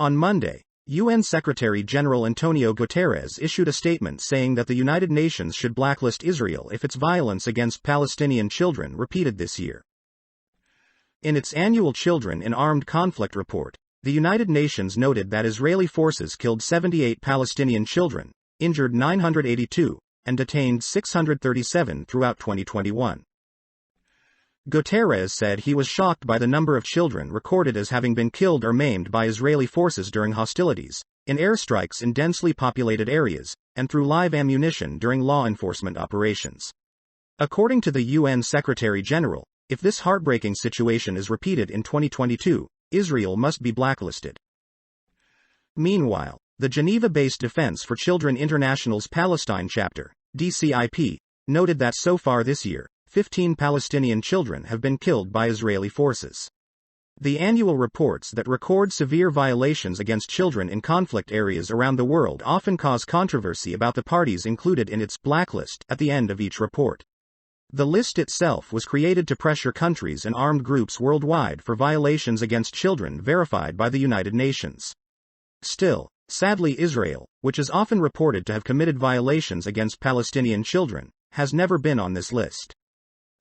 On Monday, UN Secretary-General Antonio Guterres issued a statement saying that the United Nations should blacklist Israel if its violence against Palestinian children repeated this year. In its annual Children in Armed Conflict report, the United Nations noted that Israeli forces killed 78 Palestinian children, injured 982, and detained 637 throughout 2021. Guterres said he was shocked by the number of children recorded as having been killed or maimed by Israeli forces during hostilities, in airstrikes in densely populated areas, and through live ammunition during law enforcement operations. According to the UN Secretary-General, if this heartbreaking situation is repeated in 2022, Israel must be blacklisted. Meanwhile, the Geneva-based Defense for Children International's Palestine chapter, DCIP, noted that so far this year, 15 Palestinian children have been killed by Israeli forces. The annual reports that record severe violations against children in conflict areas around the world often cause controversy about the parties included in its blacklist at the end of each report. The list itself was created to pressure countries and armed groups worldwide for violations against children verified by the United Nations. Still, sadly, Israel, which is often reported to have committed violations against Palestinian children, has never been on this list.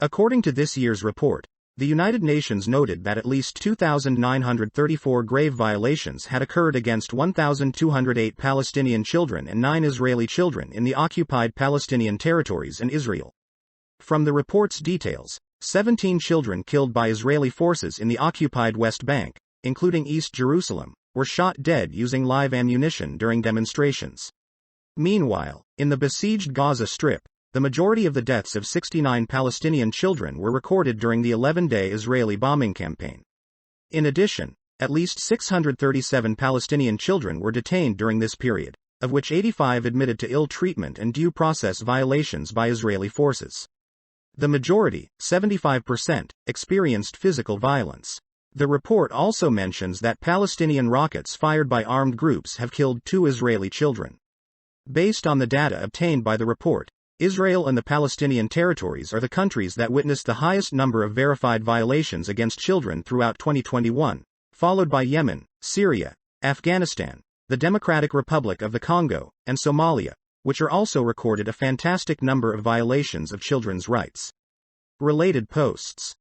According to this year's report, the United Nations noted that at least 2,934 grave violations had occurred against 1,208 Palestinian children and 9 Israeli children in the occupied Palestinian territories and Israel. From the report's details, 17 children killed by Israeli forces in the occupied West Bank, including East Jerusalem, were shot dead using live ammunition during demonstrations. Meanwhile, in the besieged Gaza Strip, the majority of the deaths of 69 Palestinian children were recorded during the 11-day Israeli bombing campaign. In addition, at least 637 Palestinian children were detained during this period, of which 85 admitted to ill treatment and due process violations by Israeli forces. The majority, 75%, experienced physical violence. The report also mentions that Palestinian rockets fired by armed groups have killed 2 Israeli children. Based on the data obtained by the report, Israel and the Palestinian territories are the countries that witnessed the highest number of verified violations against children throughout 2021, followed by Yemen, Syria, Afghanistan, the Democratic Republic of the Congo, and Somalia, which are also recorded a fantastic number of violations of children's rights. Related posts.